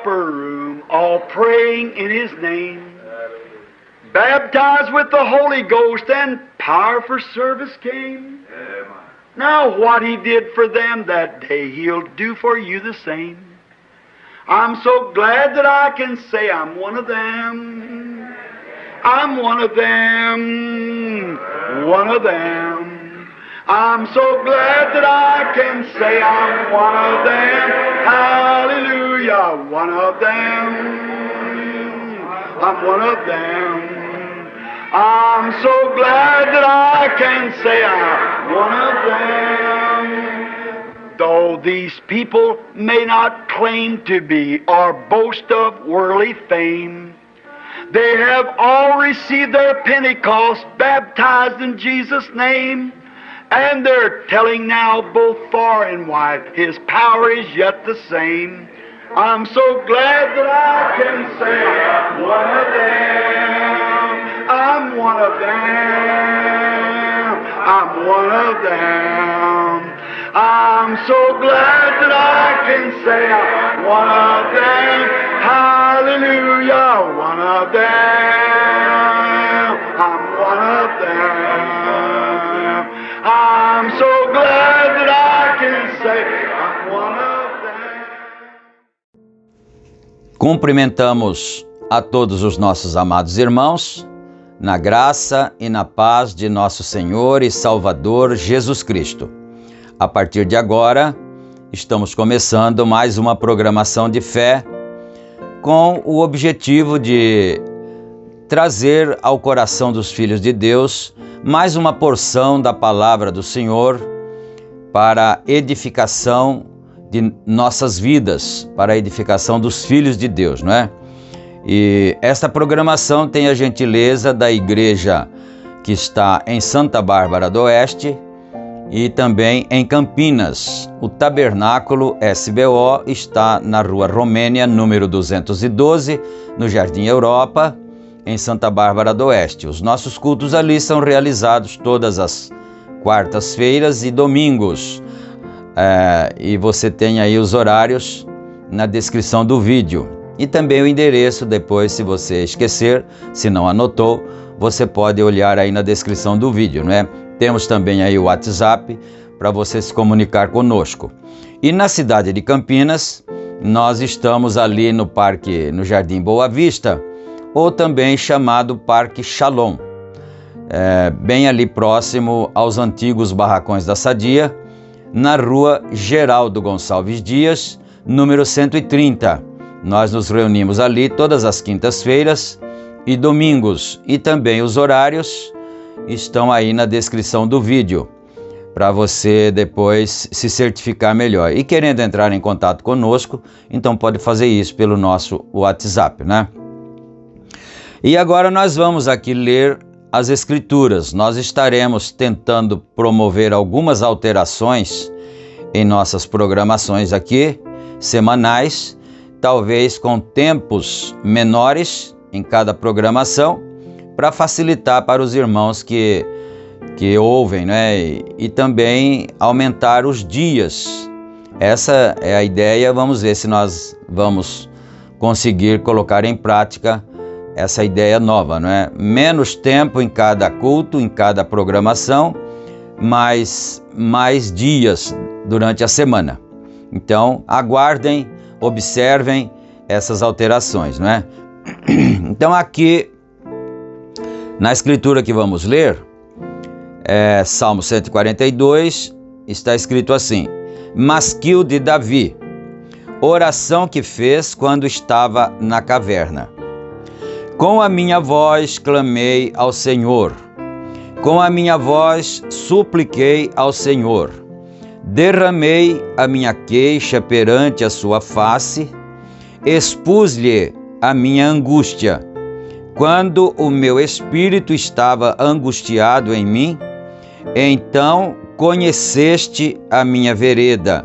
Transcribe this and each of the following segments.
upper room, all praying in His name. Baptized with the Holy Ghost and power for service came. Now what He did for them that day, He'll do for you the same. I'm so glad that I can say I'm one of them. I'm one of them. One of them. I'm so glad that I can say I'm one of them. Hallelujah. One of them. I'm one of them. I'm so glad that I can say I'm one of them. Though these people may not claim to be or boast of worldly fame, they have all received their Pentecost, baptized in Jesus' name, and they're telling now both far and wide His power is yet the same. I'm so glad that I can say I'm one of them. I'm one of them. I'm one of them. I'm so glad that I can say I'm one of them. Hallelujah, one of them. I'm one of them. I'm so glad that I can say I'm one of them. Cumprimentamos a todos os nossos amados irmãos, na graça e na paz de nosso Senhor e Salvador Jesus Cristo. A partir de agora, estamos começando mais uma programação de fé com o objetivo de trazer ao coração dos filhos de Deus mais uma porção da palavra do Senhor para a edificação de nossas vidas, para a edificação dos filhos de Deus, não é? E esta programação tem a gentileza da igreja que está em Santa Bárbara do Oeste e também em Campinas. O Tabernáculo SBO está na Rua Romênia, número 212, no Jardim Europa, em Santa Bárbara do Oeste. Os nossos cultos ali são realizados todas as quartas-feiras e domingos. E você tem aí os horários na descrição do vídeo. E também o endereço, depois, se você esquecer, se não anotou, você pode olhar aí na descrição do vídeo, não é? Temos também aí o WhatsApp para você se comunicar conosco. E na cidade de Campinas, nós estamos ali no Jardim Boa Vista, ou também chamado Parque Shalom, bem ali próximo aos antigos barracões da Sadia, na Rua Geraldo Gonçalves Dias, número 130. Nós nos reunimos ali todas as quintas-feiras e domingos, e também os horários estão aí na descrição do vídeo, para você depois se certificar melhor. E querendo entrar em contato conosco, então pode fazer isso pelo nosso WhatsApp, né? E agora nós vamos aqui ler as Escrituras. Nós estaremos tentando promover algumas alterações em nossas programações aqui, semanais, talvez com tempos menores em cada programação, para facilitar para os irmãos que ouvem, né? E também aumentar os dias. Essa é a ideia. Vamos ver se nós vamos conseguir colocar em prática essa ideia nova, não é? Menos tempo em cada culto, em cada programação, mas mais dias durante a semana. Então, aguardem, observem essas alterações, não é? Então, aqui na escritura que vamos ler, Salmo 142, está escrito assim: Masquil de Davi, oração que fez quando estava na caverna. Com a minha voz clamei ao Senhor, com a minha voz supliquei ao Senhor. Derramei a minha queixa perante a sua face, expus-lhe a minha angústia. Quando o meu espírito estava angustiado em mim, então conheceste a minha vereda.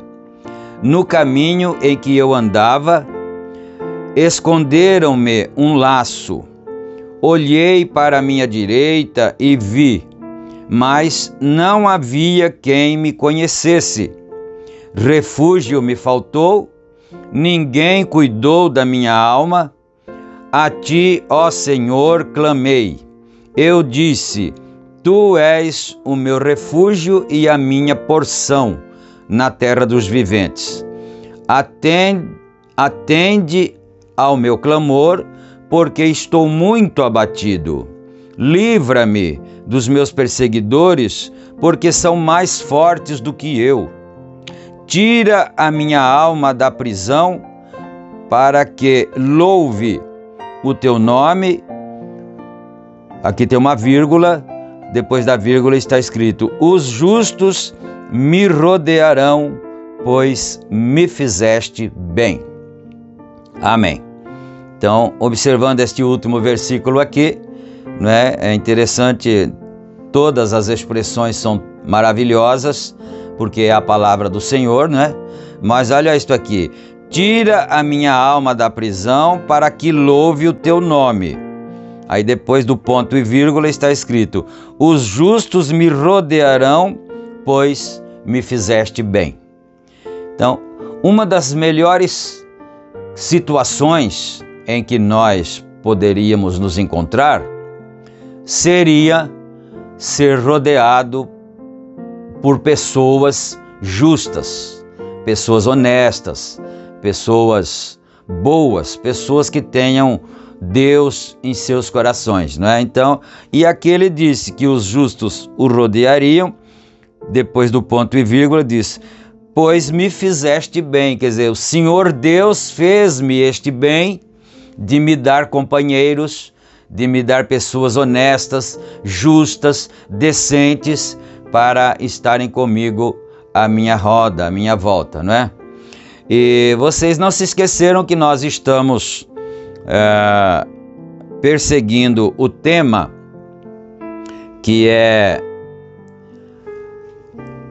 No caminho em que eu andava, esconderam-me um laço. Olhei para a minha direita e vi, mas não havia quem me conhecesse. Refúgio me faltou, ninguém cuidou da minha alma. A ti, ó Senhor, clamei. Eu disse: tu és o meu refúgio e a minha porção na terra dos viventes. Atende ao meu clamor, porque estou muito abatido. Livra-me dos meus perseguidores, porque são mais fortes do que eu. Tira a minha alma da prisão, para que louve o teu nome. Aqui tem uma vírgula, depois da vírgula está escrito: os justos me rodearão, pois me fizeste bem. Amém. Então, observando este último versículo aqui, né, é interessante, todas as expressões são maravilhosas, porque é a palavra do Senhor, né? Mas olha isto aqui: tira a minha alma da prisão, para que louve o teu nome. Aí depois do ponto e vírgula está escrito: os justos me rodearão, pois me fizeste bem. Então, uma das melhores situações em que nós poderíamos nos encontrar seria ser rodeado por pessoas justas, pessoas honestas, pessoas boas, pessoas que tenham Deus em seus corações, não é? Então, e aqui ele disse que os justos o rodeariam, depois do ponto e vírgula diz: pois me fizeste bem. Quer dizer, o Senhor Deus fez-me este bem de me dar companheiros, de me dar pessoas honestas, justas, decentes, para estarem comigo à minha roda, à minha volta, não é? E vocês não se esqueceram que nós estamos perseguindo o tema que é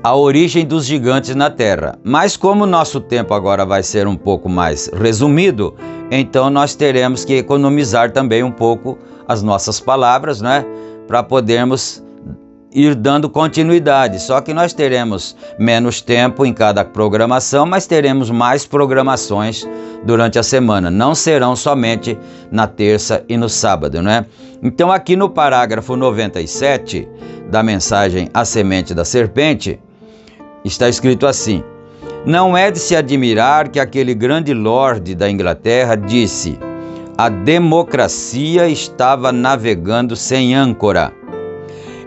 a origem dos gigantes na Terra. Mas como o nosso tempo agora vai ser um pouco mais resumido, então nós teremos que economizar também um pouco as nossas palavras, né? Para podermos ir dando continuidade. Só que nós teremos menos tempo em cada programação, mas teremos mais programações durante a semana. Não serão somente na terça e no sábado, né? Então aqui no parágrafo 97 da mensagem A Semente da Serpente, está escrito assim: não é de se admirar que aquele grande lorde da Inglaterra disse: a democracia estava navegando sem âncora.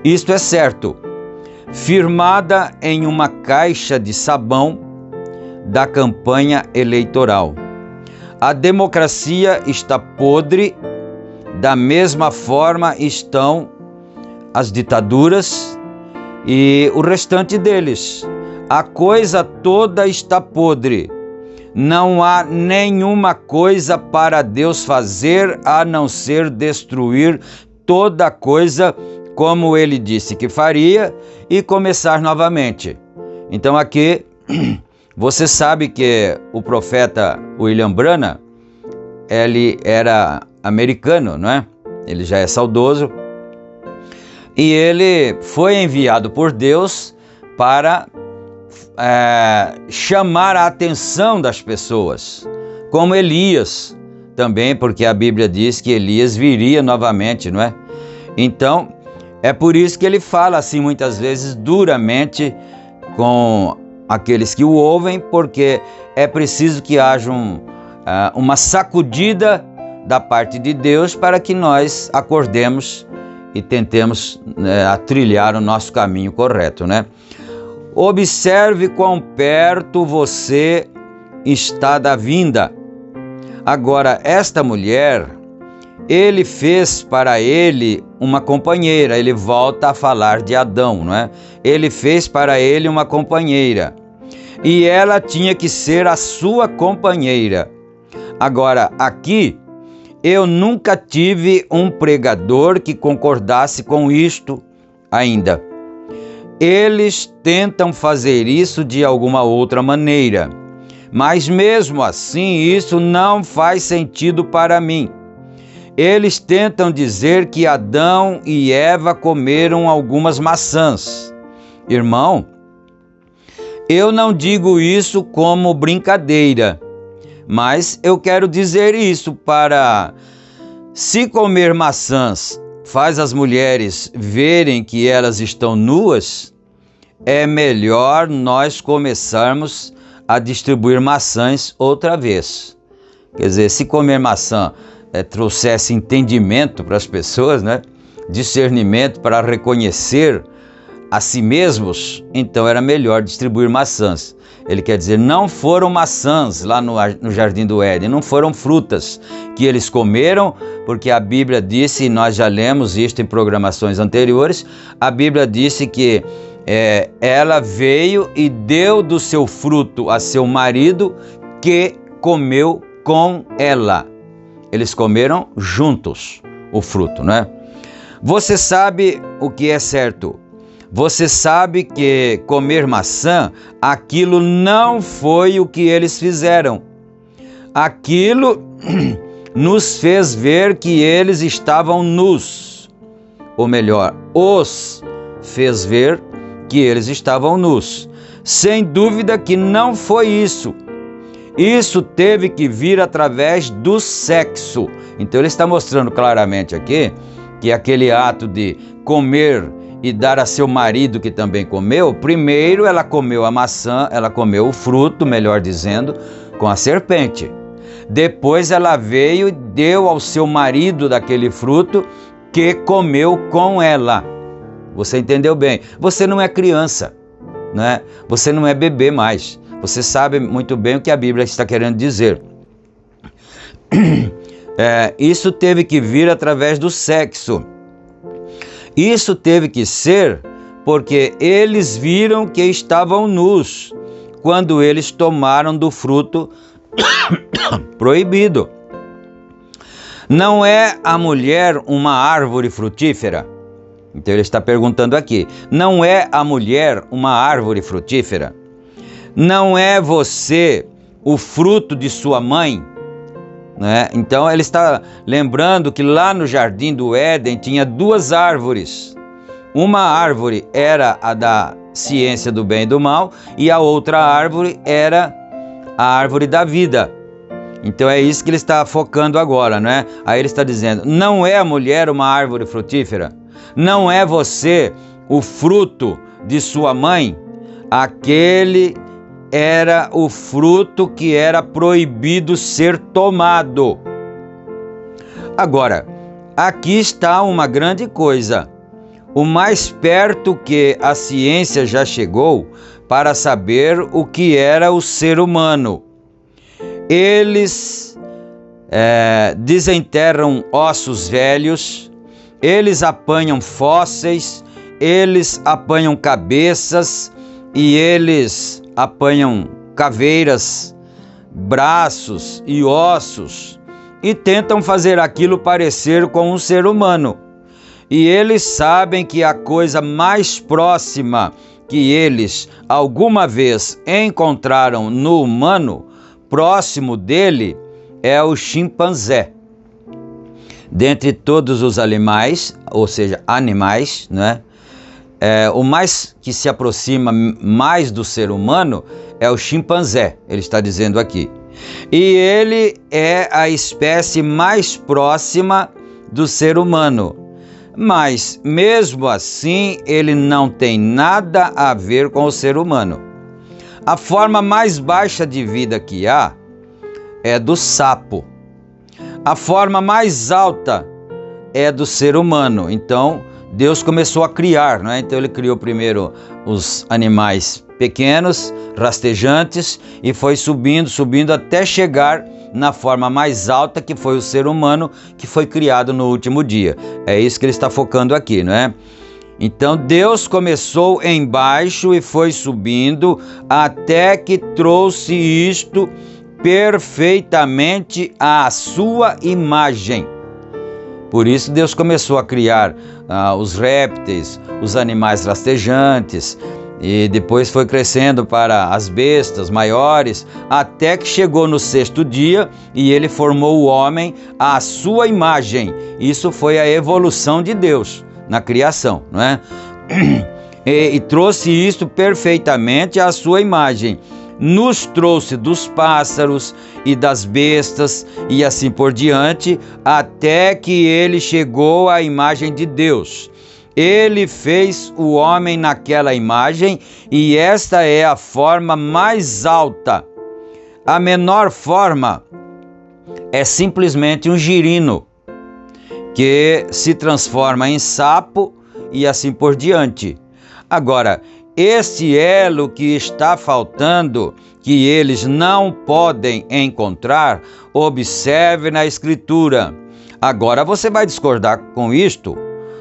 Isto é certo, firmada em uma caixa de sabão da campanha eleitoral. A democracia está podre, da mesma forma estão as ditaduras e o restante deles. A coisa toda está podre. Não há nenhuma coisa para Deus fazer a não ser destruir toda coisa, como ele disse que faria, e começar novamente. Então aqui, você sabe que o profeta William Branham, ele era americano, não é? Ele já é saudoso. E ele foi enviado por Deus para chamar a atenção das pessoas, como Elias também, porque a Bíblia diz que Elias viria novamente, não é? Então, é por isso que ele fala assim muitas vezes duramente com aqueles que o ouvem, porque é preciso que haja uma sacudida da parte de Deus para que nós acordemos e tentemos a trilhar o nosso caminho correto, né? Observe quão perto você está da vinda. Agora, esta mulher, ele fez para ele uma companheira. Ele volta a falar de Adão, não é? Ele fez para ele uma companheira. E ela tinha que ser a sua companheira. Agora, aqui, eu nunca tive um pregador que concordasse com isto ainda. Eles tentam fazer isso de alguma outra maneira, mas mesmo assim isso não faz sentido para mim. Eles tentam dizer que Adão e Eva comeram algumas maçãs. Irmão, eu não digo isso como brincadeira, Mas eu quero dizer isso para, se comer maçãs faz as mulheres verem que elas estão nuas, é melhor nós começarmos a distribuir maçãs outra vez. Quer dizer, se comer maçã trouxesse entendimento para as pessoas, né? Discernimento para reconhecer a si mesmos, então era melhor distribuir maçãs. Ele quer dizer, não foram maçãs lá no Jardim do Éden, não foram frutas que eles comeram, porque a Bíblia disse, e nós já lemos isto em programações anteriores, a Bíblia disse que ela veio e deu do seu fruto a seu marido, que comeu com ela. Eles comeram juntos o fruto, né? Você sabe o que é certo. Você sabe que comer maçã, aquilo não foi o que eles fizeram. Aquilo nos fez ver que eles estavam nus. Ou melhor, os fez ver que eles estavam nus. Sem dúvida que não foi isso. Isso teve que vir através do sexo. Então ele está mostrando claramente aqui que aquele ato de comer e dar a seu marido, que também comeu, primeiro ela comeu a maçã, ela comeu o fruto, melhor dizendo, com a serpente. Depois ela veio e deu ao seu marido daquele fruto, que comeu com ela. Você entendeu bem? Você não é criança, né? Você não é bebê mais. Você sabe muito bem o que a Bíblia está querendo dizer. Isso teve que vir através do sexo. Isso teve que ser porque eles viram que estavam nus quando eles tomaram do fruto proibido. Não é a mulher uma árvore frutífera? Então ele está perguntando aqui, não é a mulher uma árvore frutífera? Não é você o fruto de sua mãe? Né? Então ele está lembrando que lá no Jardim do Éden tinha duas árvores. Uma árvore era a da ciência do bem e do mal, e a outra árvore era a árvore da vida. Então é isso que ele está focando agora, né? Aí ele está dizendo, não é a mulher uma árvore frutífera? Não é você o fruto de sua mãe? Aquele era o fruto que era proibido ser tomado. Agora, aqui está uma grande coisa. O mais perto que a ciência já chegou para saber o que era o ser humano. Eles desenterram ossos velhos, eles apanham fósseis, eles apanham cabeças e eles apanham caveiras, braços e ossos e tentam fazer aquilo parecer com um ser humano. E eles sabem que a coisa mais próxima que eles alguma vez encontraram no humano, próximo dele, é o chimpanzé. Dentre todos os animais, ou seja, animais, né? O mais que se aproxima mais do ser humano é o chimpanzé, ele está dizendo aqui. E ele é a espécie mais próxima do ser humano. Mas, mesmo assim, ele não tem nada a ver com o ser humano. A forma mais baixa de vida que há é do sapo. A forma mais alta é do ser humano. Então, Deus começou a criar, né? Então ele criou primeiro os animais pequenos, rastejantes, e foi subindo até chegar na forma mais alta, que foi o ser humano, que foi criado no último dia. É isso que ele está focando aqui, não é? Então Deus começou embaixo e foi subindo até que trouxe isto perfeitamente à sua imagem. Por isso Deus começou a criar os répteis, os animais rastejantes, e depois foi crescendo para as bestas maiores, até que chegou no sexto dia e ele formou o homem à sua imagem. Isso foi a evolução de Deus na criação, não é? E trouxe isso perfeitamente à sua imagem. nos trouxe dos pássaros e das bestas e assim por diante, até que ele chegou à imagem de Deus. Ele fez o homem naquela imagem e esta é a forma mais alta. A menor forma é simplesmente um girino, que se transforma em sapo e assim por diante. Agora, este elo que está faltando, que eles não podem encontrar, observe na Escritura. Agora você vai discordar com isto,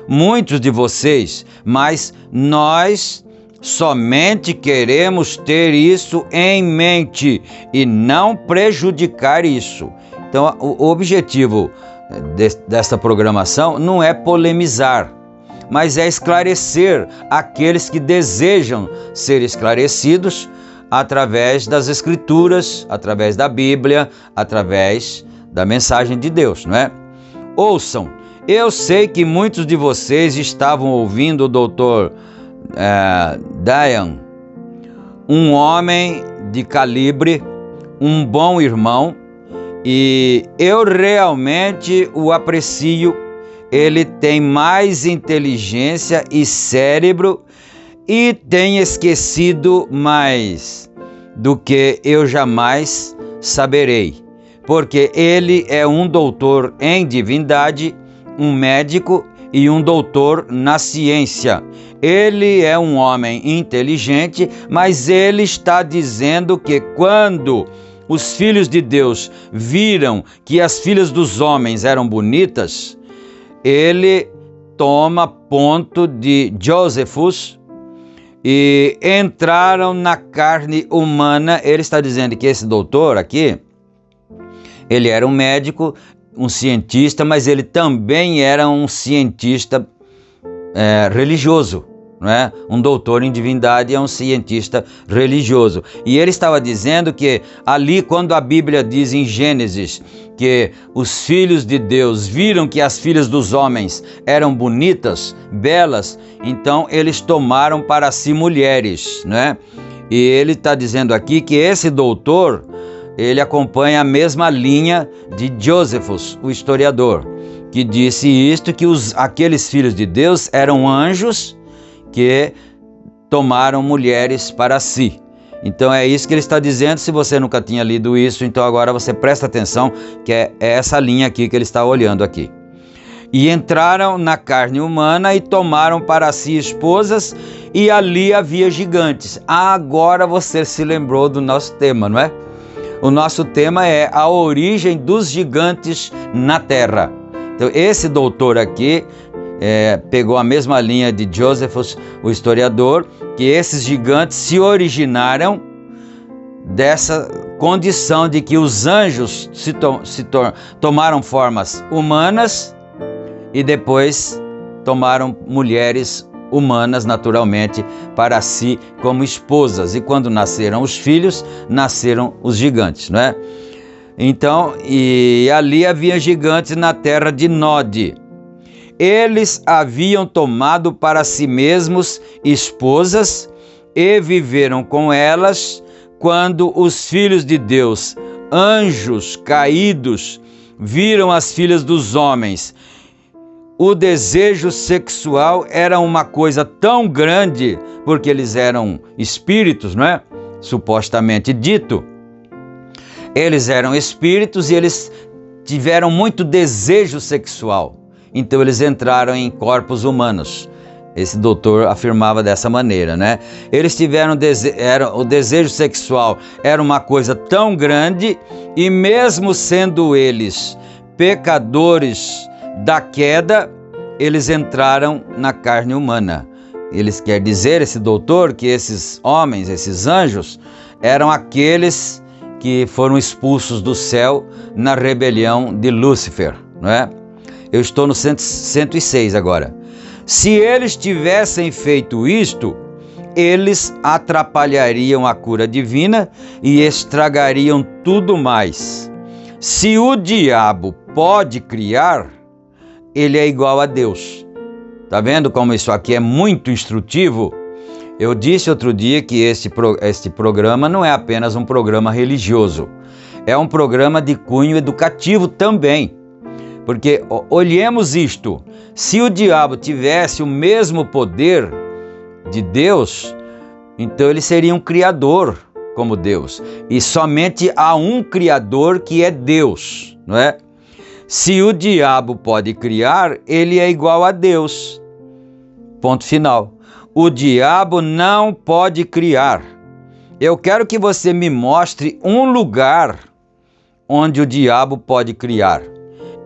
muitos de vocês, mas nós somente queremos ter isso em mente e não prejudicar isso. Então, o objetivo desta programação não é polemizar, mas é esclarecer aqueles que desejam ser esclarecidos através das Escrituras, através da Bíblia, através da mensagem de Deus, não é? Ouçam, eu sei que muitos de vocês estavam ouvindo o Dr. Dayan, um homem de calibre, um bom irmão, e eu realmente o aprecio. Ele tem mais inteligência e cérebro e tem esquecido mais do que eu jamais saberei, porque ele é um doutor em divindade, um médico e um doutor na ciência. Ele é um homem inteligente, mas ele está dizendo que quando os filhos de Deus viram que as filhas dos homens eram bonitas, ele toma ponto de Josephus e entraram na carne humana. Ele está dizendo que esse doutor aqui, ele era um médico, um cientista, mas ele também era um cientista religioso, não é? Um doutor em divindade é um cientista religioso. E ele estava dizendo que ali, quando a Bíblia diz em Gênesis que os filhos de Deus viram que as filhas dos homens eram bonitas, belas, então eles tomaram para si mulheres, né? E ele está dizendo aqui que esse doutor, ele acompanha a mesma linha de Josephus, o historiador, que disse isto, que aqueles filhos de Deus eram anjos que tomaram mulheres para si. Então é isso que ele está dizendo. Se você nunca tinha lido isso, então agora você presta atenção, que é essa linha aqui que ele está olhando aqui. E entraram na carne humana e tomaram para si esposas, e ali havia gigantes. Agora você se lembrou do nosso tema, não é? O nosso tema é a origem dos gigantes na terra. Então esse doutor aqui pegou a mesma linha de Josephus, o historiador, que esses gigantes se originaram dessa condição de que os anjos tomaram formas humanas e depois tomaram mulheres humanas naturalmente para si como esposas. E quando nasceram os filhos, nasceram os gigantes, não é? Então, e ali havia gigantes na terra de Nod. Eles haviam tomado para si mesmos esposas e viveram com elas. Quando os filhos de Deus, anjos caídos, viram as filhas dos homens, o desejo sexual era uma coisa tão grande, porque eles eram espíritos, não é? Supostamente dito. Eles eram espíritos e eles tiveram muito desejo sexual. Então eles entraram em corpos humanos. Esse doutor afirmava dessa maneira, né? Eles tiveram o desejo sexual era uma coisa tão grande, e mesmo sendo eles pecadores da queda, eles entraram na carne humana. Eles quer dizer, esse doutor, que esses homens, esses anjos, eram aqueles que foram expulsos do céu na rebelião de Lúcifer, não é? Eu estou no 106 agora. Se eles tivessem feito isto, eles atrapalhariam a cura divina e estragariam tudo mais. Se o diabo pode criar, ele é igual a Deus. Tá vendo como isso aqui é muito instrutivo? Eu disse outro dia que este programa não é apenas um programa religioso, é um programa de cunho educativo também. Porque olhemos isto, se o diabo tivesse o mesmo poder de Deus, então ele seria um criador como Deus. E somente há um criador que é Deus, não é? Se o diabo pode criar, ele é igual a Deus. Ponto final. O diabo não pode criar. Eu quero que você me mostre um lugar onde o diabo pode criar.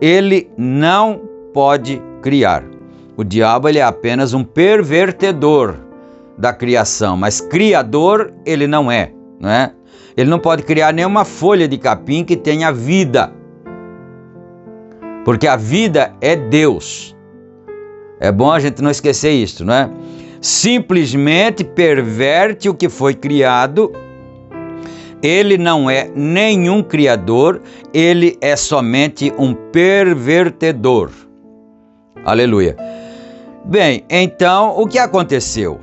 Ele não pode criar. O diabo ele é apenas um pervertedor da criação, mas criador ele não é, não é? Ele não pode criar nenhuma folha de capim que tenha vida, porque a vida é Deus. É bom a gente não esquecer isso, não é? Simplesmente perverte o que foi criado. Ele não é nenhum criador, ele é somente um pervertedor. Aleluia. Bem, então, o que aconteceu?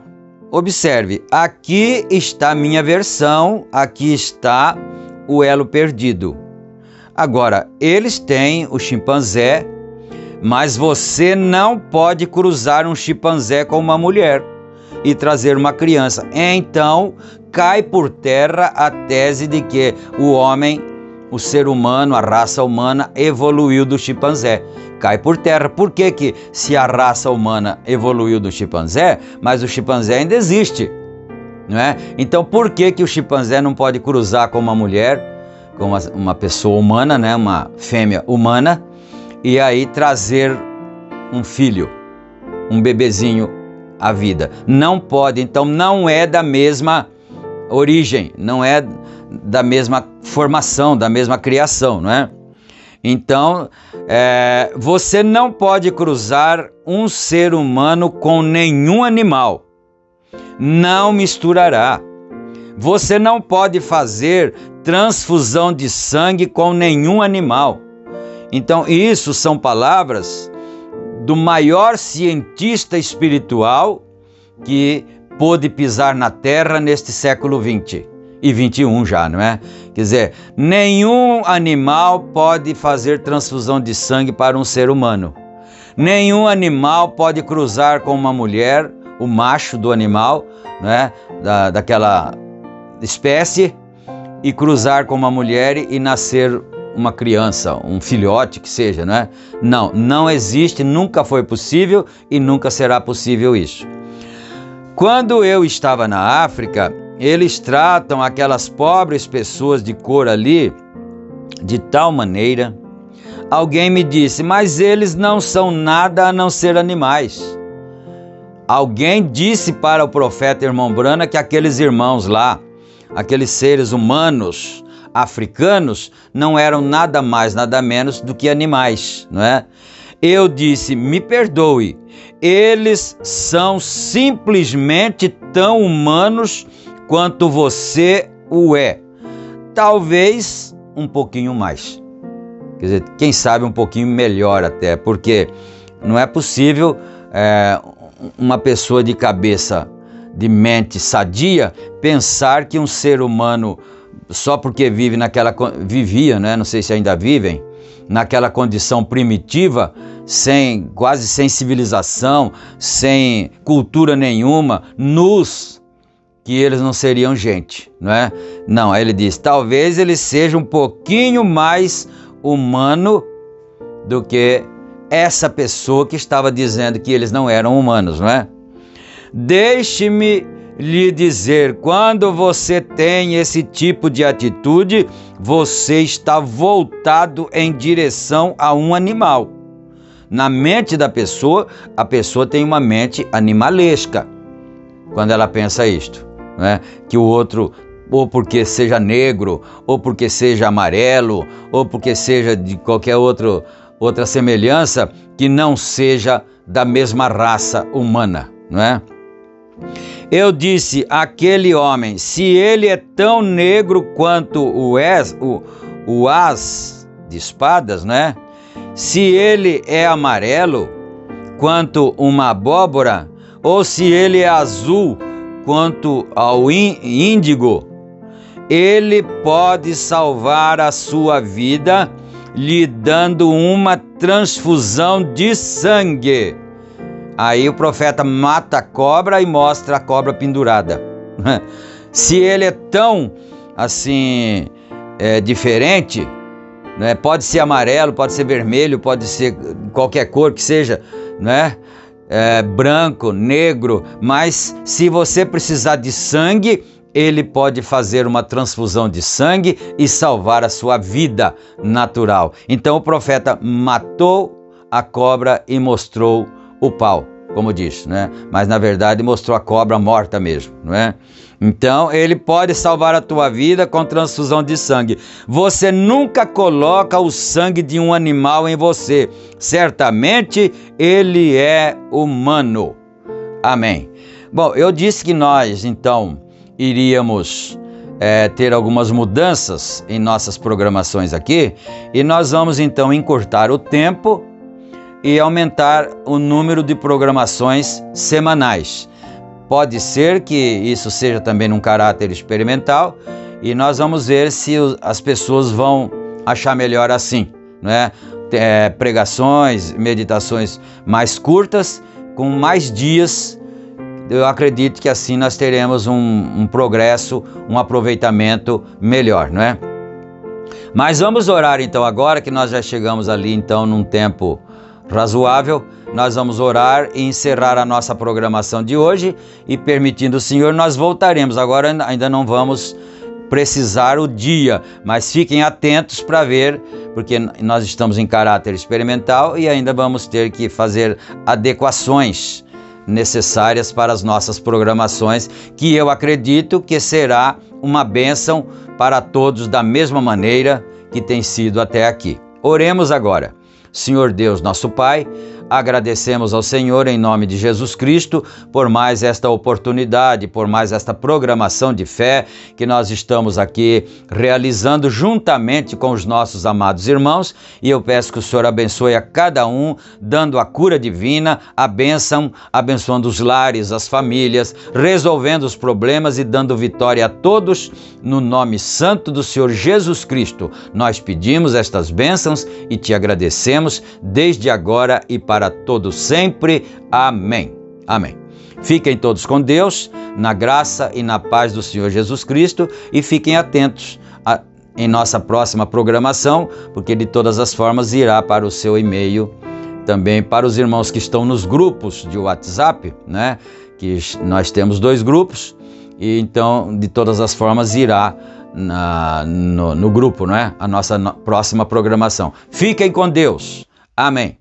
Observe, aqui está a minha versão, aqui está o elo perdido. Agora, eles têm o chimpanzé, mas você não pode cruzar um chimpanzé com uma mulher e trazer uma criança. Então, cai por terra a tese de que o homem, o ser humano, a raça humana evoluiu do chimpanzé. Cai por terra. Por que que se a raça humana evoluiu do chimpanzé, mas o chimpanzé ainda existe, não é? Então, por que que o chimpanzé não pode cruzar com uma mulher, com uma pessoa humana, né? Uma fêmea humana, e aí trazer um filho, um bebezinho à vida? Não pode. Então, não é da mesma origem, não é da mesma formação, da mesma criação, não é? Então, você não pode cruzar um ser humano com nenhum animal. Não misturará. Você não pode fazer transfusão de sangue com nenhum animal. Então, isso são palavras do maior cientista espiritual que pôde pisar na Terra neste século XX e XXI já, não é? Quer dizer, nenhum animal pode fazer transfusão de sangue para um ser humano. Nenhum animal pode cruzar com uma mulher, o macho do animal, né? Daquela espécie, e cruzar com uma mulher e nascer uma criança, um filhote que seja, não é? Não, não existe, nunca foi possível e nunca será possível isso. Quando eu estava na África, eles tratam aquelas pobres pessoas de cor ali de tal maneira. Alguém me disse, mas eles não são nada a não ser animais. Alguém disse para o profeta Irmão Brana que aqueles irmãos lá, aqueles seres humanos africanos, não eram nada mais, nada menos do que animais, não é? Eu disse, me perdoe, eles são simplesmente tão humanos quanto você o é. Talvez um pouquinho mais. Quer dizer, quem sabe um pouquinho melhor até, porque não é possível uma pessoa de cabeça, de mente sadia, pensar que um ser humano, só porque vivia, né? Não sei se ainda vivem, naquela condição primitiva, quase sem civilização, sem cultura nenhuma, nus, que eles não seriam gente, não é? Não, aí ele diz, talvez ele seja um pouquinho mais humano do que essa pessoa que estava dizendo que eles não eram humanos, não é? Deixe-me lhe dizer, quando você tem esse tipo de atitude, você está voltado em direção a um animal. Na mente da pessoa, a pessoa tem uma mente animalesca, quando ela pensa isto, né? Que o outro, ou porque seja negro, ou porque seja amarelo, ou porque seja de qualquer outra semelhança, que não seja da mesma raça humana, não é? Eu disse, aquele homem, se ele é tão negro quanto o as de espadas, né? Se ele é amarelo quanto uma abóbora, ou se ele é azul quanto ao índigo, ele pode salvar a sua vida lhe dando uma transfusão de sangue. Aí o profeta mata a cobra e mostra a cobra pendurada. Se ele é tão assim diferente, né? Pode ser amarelo, pode ser vermelho, pode ser qualquer cor que seja, né? Branco, negro, mas se você precisar de sangue, ele pode fazer uma transfusão de sangue e salvar a sua vida natural. Então o profeta matou a cobra e mostrou o pau, como diz, né? Mas na verdade mostrou a cobra morta mesmo, não é? Então ele pode salvar a tua vida com transfusão de sangue. Você nunca coloca o sangue de um animal em você. Certamente ele é humano. Amém. Bom, eu disse que nós então iríamos ter algumas mudanças em nossas programações aqui, e nós vamos então encurtar o tempo e aumentar o número de programações semanais. Pode ser que isso seja também num caráter experimental, e nós vamos ver se as pessoas vão achar melhor assim, né? Pregações, meditações mais curtas, com mais dias. Eu acredito que assim nós teremos um progresso, um aproveitamento melhor, não é? Mas vamos orar então agora, que nós já chegamos ali então num tempo razoável. Nós vamos orar e encerrar a nossa programação de hoje, e permitindo o Senhor, nós voltaremos. Agora ainda não vamos precisar o dia, mas fiquem atentos para ver, porque nós estamos em caráter experimental e ainda vamos ter que fazer adequações necessárias para as nossas programações, que eu acredito que será uma bênção para todos da mesma maneira que tem sido até aqui. Oremos agora. Senhor Deus, nosso Pai, agradecemos ao Senhor em nome de Jesus Cristo por mais esta oportunidade, por mais esta programação de fé que nós estamos aqui realizando juntamente com os nossos amados irmãos, e eu peço que o Senhor abençoe a cada um, dando a cura divina, a bênção, abençoando os lares, as famílias, resolvendo os problemas e dando vitória a todos, no nome santo do Senhor Jesus Cristo. Nós pedimos estas bênçãos e te agradecemos desde agora e para todo sempre. Amém. Amém. Fiquem todos com Deus, na graça e na paz do Senhor Jesus Cristo, e fiquem atentos em nossa próxima programação, porque de todas as formas irá para o seu e-mail, também para os irmãos que estão nos grupos de WhatsApp, né? Que nós temos 2 grupos, e então de todas as formas irá no grupo, não é? A nossa próxima programação. Fiquem com Deus. Amém.